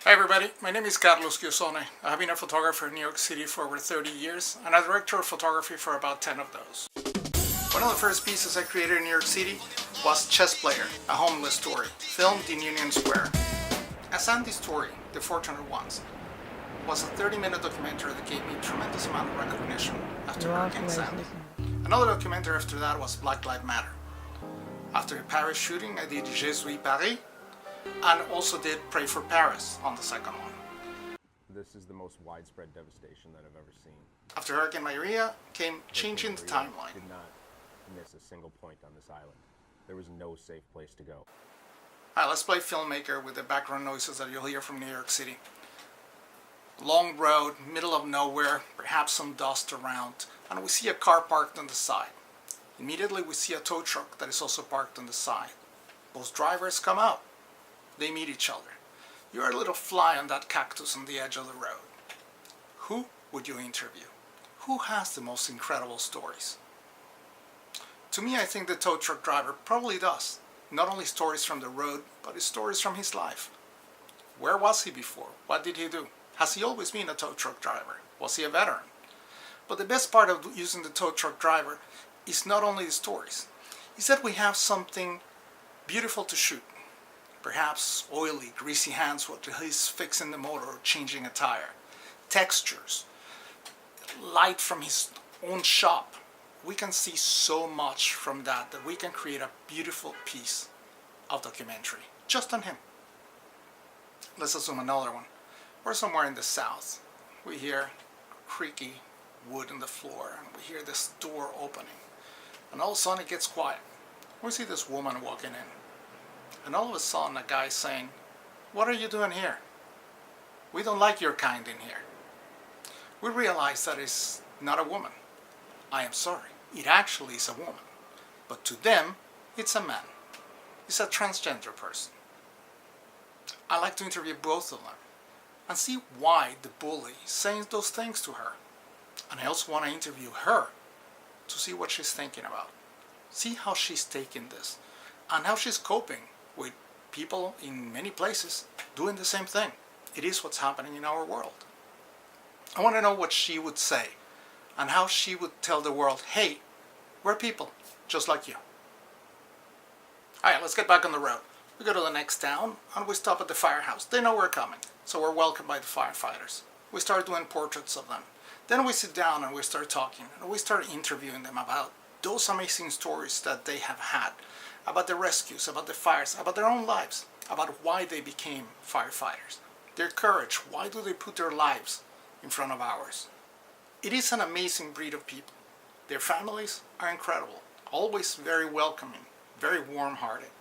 Hi everybody, my name is Carlos Giosone. I have been a photographer in New York City for over 30 years and a director of photography for about 10 of those. One of the first pieces I created in New York City was Chess Player, a homeless story, filmed in Union Square. A Sandy Story, The Fortunate Ones, was a 30-minute documentary that gave me a tremendous amount of recognition after Hurricane Sandy. Another documentary after that was Black Lives Matter. After the Paris shooting, I did Je suis Paris, and also did Pray for Paris on the second one. This is the most widespread devastation that I've ever seen. After Hurricane Maria came Changing the Timeline. Did not miss a single point on this island. There was no safe place to go. Alright, let's play filmmaker with the background noises that you'll hear from New York City. Long road, middle of nowhere, perhaps some dust around, and we see a car parked on the side. Immediately we see a tow truck that is also parked on the side. Both drivers come out. They meet each other. You're a little fly on that cactus on the edge of the road. Who would you interview? Who has the most incredible stories? To me, I think the tow truck driver probably does. Not only stories from the road, but his stories from his life. Where was he before? What did he do? Has he always been a tow truck driver? Was he a veteran? But the best part of using the tow truck driver is not only the stories. Is that we have something beautiful to shoot. Perhaps oily, greasy hands while he's fixing the motor or changing a tire. Textures. Light from his own shop. We can see so much from that we can create a beautiful piece of documentary just on him. Let's assume another one. We're somewhere in the south. We hear creaky wood on the floor and we hear this door opening. And all of a sudden it gets quiet. We see this woman walking in. And all of a sudden a guy saying, "What are you doing here? We don't like your kind in here." We realize that it's not a woman. I am sorry, it actually is a woman. But to them, it's a man. It's a transgender person. I like to interview both of them and see why the bully is saying those things to her. And I also want to interview her to see what she's thinking about. See how she's taking this and how she's coping with people in many places doing the same thing. It is what's happening in our world. I want to know what she would say and how she would tell the world, hey, we're people just like you. Alright, let's get back on the road. We go to the next town and we stop at the firehouse. They know we're coming, so we're welcomed by the firefighters. We start doing portraits of them. Then we sit down and we start talking and we start interviewing them about those amazing stories that they have had, about the rescues, about the fires, about their own lives, about why they became firefighters, their courage, why do they put their lives in front of ours. It is an amazing breed of people. Their families are incredible, always very welcoming, very warm-hearted.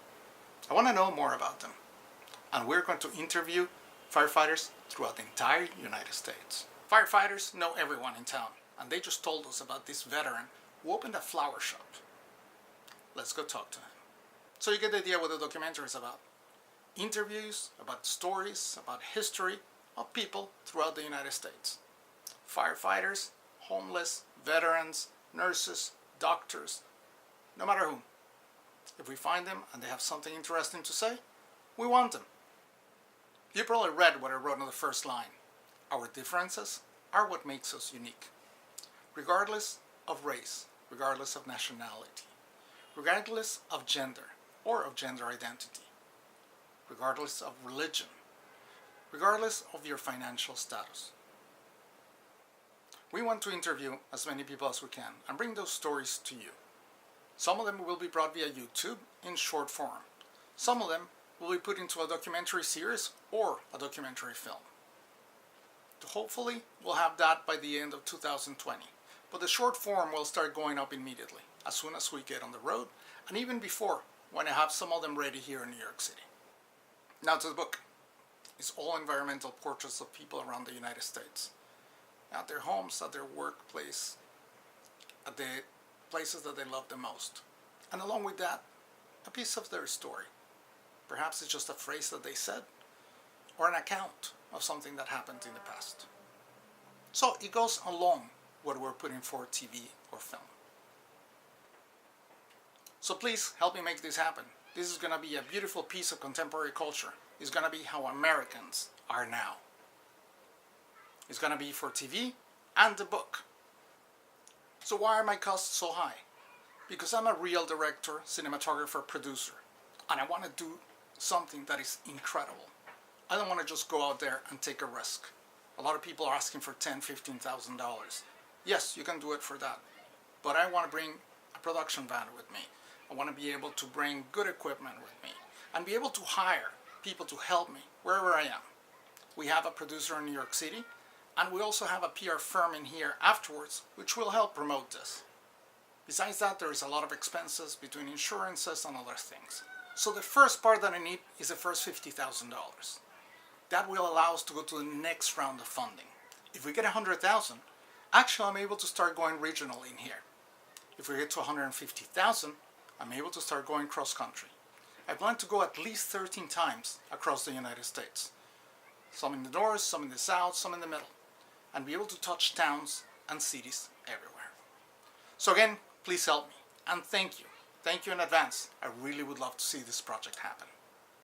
I want to know more about them. And we're going to interview firefighters throughout the entire United States. Firefighters know everyone in town, and they just told us about this veteran who opened a flower shop. Let's go talk to him. So you get the idea what the documentary is about. Interviews about stories, about history of people throughout the United States. Firefighters, homeless, veterans, nurses, doctors, no matter whom. If we find them and they have something interesting to say, we want them. You probably read what I wrote on the first line. Our differences are what makes us unique. Regardless of race, regardless of nationality, regardless of gender or of gender identity, regardless of religion, regardless of your financial status. We want to interview as many people as we can and bring those stories to you. Some of them will be brought via YouTube in short form. Some of them will be put into a documentary series or a documentary film. Hopefully we'll have that by the end of 2020. But the short form will start going up immediately as soon as we get on the road and even before when I have some of them ready here in New York City. Now to the book. It's all environmental portraits of people around the United States. At their homes, at their workplace, at the places that they love the most. And along with that, a piece of their story. Perhaps it's just a phrase that they said, or an account of something that happened in the past. So it goes along what we're putting for TV or film. So please help me make this happen. This is going to be a beautiful piece of contemporary culture. It's going to be how Americans are now. It's going to be for TV and the book. So why are my costs so high? Because I'm a real director, cinematographer, producer, and I want to do something that is incredible. I don't want to just go out there and take a risk. A lot of people are asking for $10,000, $15,000. Yes, you can do it for that. But I want to bring a production van with me. I want to be able to bring good equipment with me and be able to hire people to help me wherever I am. We have a producer in New York City, and we also have a PR firm in here afterwards, which will help promote this. Besides that, there is a lot of expenses between insurances and other things. So the first part that I need is the first $50,000. That will allow us to go to the next round of funding. If we get 100,000, actually I'm able to start going regional in here. If we get to 150,000, I'm able to start going cross country. I plan to go at least 13 times across the United States. Some in the north, some in the south, some in the middle. And be able to touch towns and cities everywhere. So again, please help me. And thank you. Thank you in advance. I really would love to see this project happen.